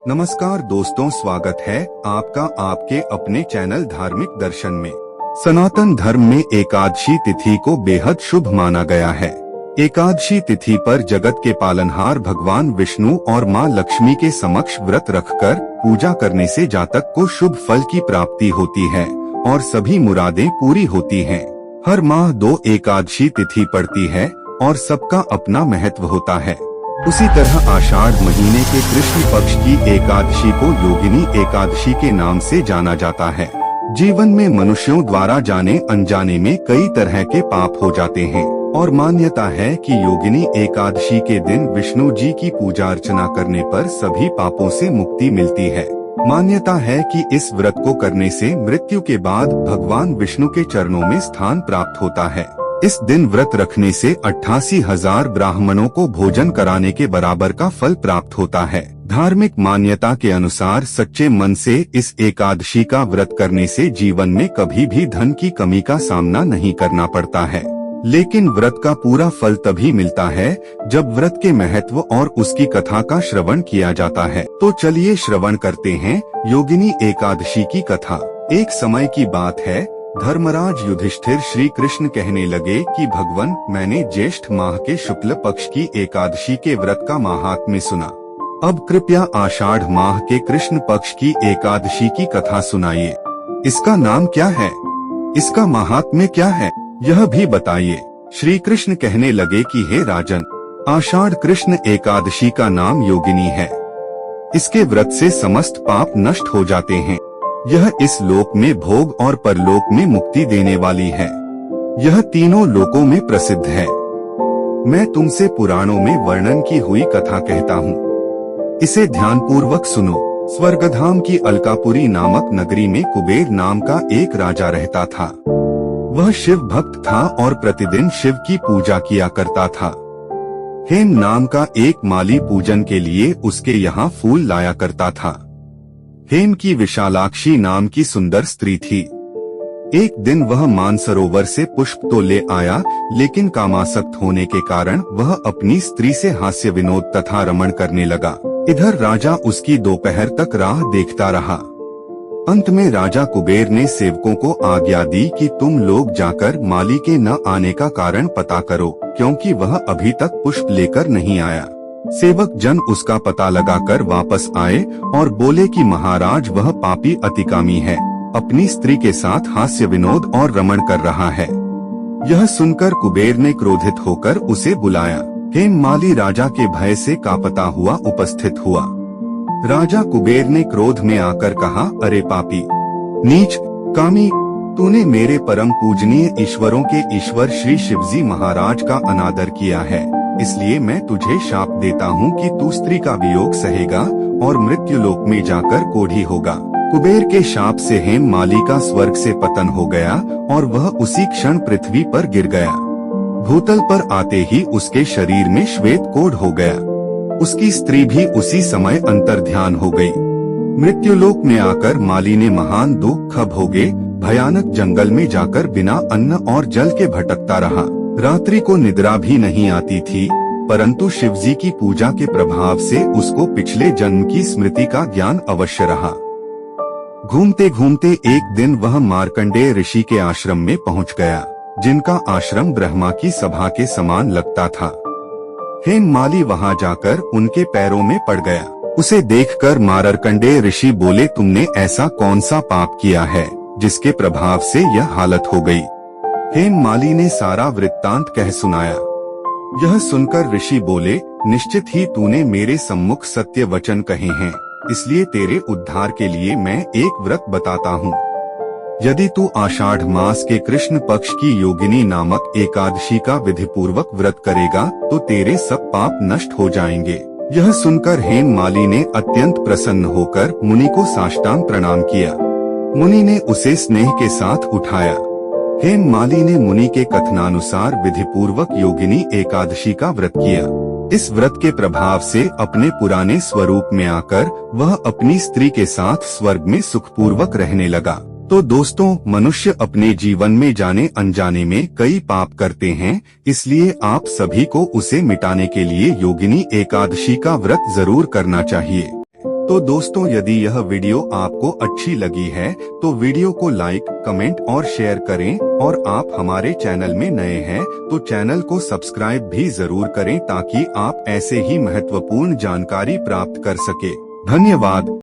नमस्कार दोस्तों, स्वागत है आपका आपके अपने चैनल धार्मिक दर्शन में। सनातन धर्म में एकादशी तिथि को बेहद शुभ माना गया है। एकादशी तिथि पर जगत के पालनहार भगवान विष्णु और मां लक्ष्मी के समक्ष व्रत रखकर पूजा करने से जातक को शुभ फल की प्राप्ति होती है और सभी मुरादें पूरी होती हैं। हर माह 2 एकादशी तिथि पड़ती है और सबका अपना महत्व होता है। उसी तरह आषाढ़ महीने के कृष्ण पक्ष की एकादशी को योगिनी एकादशी के नाम से जाना जाता है। जीवन में मनुष्यों द्वारा जाने अनजाने में कई तरह के पाप हो जाते हैं और मान्यता है कि योगिनी एकादशी के दिन विष्णु जी की पूजा अर्चना करने पर सभी पापों से मुक्ति मिलती है। मान्यता है कि इस व्रत को करने से मृत्यु के बाद भगवान विष्णु के चरणों में स्थान प्राप्त होता है। इस दिन व्रत रखने से 88,000 ब्राह्मणों को भोजन कराने के बराबर का फल प्राप्त होता है। धार्मिक मान्यता के अनुसार सच्चे मन से इस एकादशी का व्रत करने से जीवन में कभी भी धन की कमी का सामना नहीं करना पड़ता है। लेकिन व्रत का पूरा फल तभी मिलता है जब व्रत के महत्व और उसकी कथा का श्रवण किया जाता है। तो चलिए श्रवण करते हैं योगिनी एकादशी की कथा। एक समय की बात है, धर्मराज युधिष्ठिर श्री कृष्ण कहने लगे कि भगवान, मैंने ज्येष्ठ माह के शुक्ल पक्ष की एकादशी के व्रत का महात्म्य सुना। अब कृपया आषाढ़ माह के कृष्ण पक्ष की एकादशी की कथा सुनाइए। इसका नाम क्या है, इसका महात्म्य क्या है, यह भी बताइए। श्री कृष्ण कहने लगे कि हे राजन, आषाढ़ कृष्ण एकादशी का नाम योगिनी है। इसके व्रत से समस्त पाप नष्ट हो जाते हैं। यह इस लोक में भोग और परलोक में मुक्ति देने वाली है। यह तीनों लोकों में प्रसिद्ध है। मैं तुमसे पुराणों में वर्णन की हुई कथा कहता हूँ, इसे ध्यानपूर्वक सुनो। स्वर्गधाम की अलकापुरी नामक नगरी में कुबेर नाम का एक राजा रहता था। वह शिव भक्त था और प्रतिदिन शिव की पूजा किया करता था। हेम नाम का एक माली पूजन के लिए उसके यहाँ फूल लाया करता था। हेम की विशालाक्षी नाम की सुंदर स्त्री थी। एक दिन वह मानसरोवर से पुष्प तो ले आया, लेकिन कामासक्त होने के कारण वह अपनी स्त्री से हास्य विनोद तथा रमण करने लगा। इधर राजा उसकी दोपहर तक राह देखता रहा। अंत में राजा कुबेर ने सेवकों को आज्ञा दी कि तुम लोग जाकर माली के न आने का कारण पता करो, क्योंकि वह अभी तक पुष्प लेकर नहीं आया। सेवक जन उसका पता लगाकर वापस आए और बोले कि महाराज, वह पापी अतिकामी है, अपनी स्त्री के साथ हास्य विनोद और रमण कर रहा है। यह सुनकर कुबेर ने क्रोधित होकर उसे बुलाया। हेम माली राजा के भय से कांपता हुआ उपस्थित हुआ। राजा कुबेर ने क्रोध में आकर कहा, अरे पापी, नीच, कामी, तूने मेरे परम पूजनीय ईश्वरों के ईश्वर श्री शिवजी महाराज का अनादर किया है। इसलिए मैं तुझे शाप देता हूँ कि तू स्त्री का वियोग सहेगा और मृत्यु लोक में जाकर कोढ़ी होगा। कुबेर के शाप से हेम माली का स्वर्ग से पतन हो गया और वह उसी क्षण पृथ्वी पर गिर गया। भूतल पर आते ही उसके शरीर में श्वेत कोढ़ हो गया। उसकी स्त्री भी उसी समय अंतर्ध्यान हो गई। मृत्यु लोक में आकर माली ने महान दुख भोगे, भयानक जंगल में जाकर बिना अन्न और जल के भटकता रहा। रात्रि को निद्रा भी नहीं आती थी, परंतु शिवजी की पूजा के प्रभाव से उसको पिछले जन्म की स्मृति का ज्ञान अवश्य रहा। घूमते घूमते एक दिन वह मार्कंडेय ऋषि के आश्रम में पहुंच गया, जिनका आश्रम ब्रह्मा की सभा के समान लगता था। हेम माली वहां जाकर उनके पैरों में पड़ गया। उसे देखकर मार्कंडेय ऋषि बोले, तुमने ऐसा कौन सा पाप किया है जिसके प्रभाव से यह हालत हो गई। हेम माली ने सारा वृत्तांत कह सुनाया। यह सुनकर ऋषि बोले, निश्चित ही तूने मेरे सम्मुख सत्य वचन कहे हैं, इसलिए तेरे उद्धार के लिए मैं एक व्रत बताता हूँ। यदि तू आषाढ़ मास के कृष्ण पक्ष की योगिनी नामक एकादशी का विधिपूर्वक व्रत करेगा तो तेरे सब पाप नष्ट हो जाएंगे। यह सुनकर हेम माली ने अत्यंत प्रसन्न होकर मुनि को साष्टांग प्रणाम किया। मुनि ने उसे स्नेह के साथ उठाया। हेम माली ने मुनि के कथनानुसार विधिपूर्वक योगिनी एकादशी का व्रत किया। इस व्रत के प्रभाव से अपने पुराने स्वरूप में आकर वह अपनी स्त्री के साथ स्वर्ग में सुखपूर्वक रहने लगा। तो दोस्तों, मनुष्य अपने जीवन में जाने अनजाने में कई पाप करते हैं, इसलिए आप सभी को उसे मिटाने के लिए योगिनी एकादशी का व्रत जरूर करना चाहिए। तो दोस्तों, यदि यह वीडियो आपको अच्छी लगी है तो वीडियो को लाइक, कमेंट और शेयर करें, और आप हमारे चैनल में नए हैं तो चैनल को सब्सक्राइब भी जरूर करें ताकि आप ऐसे ही महत्वपूर्ण जानकारी प्राप्त कर सके। धन्यवाद।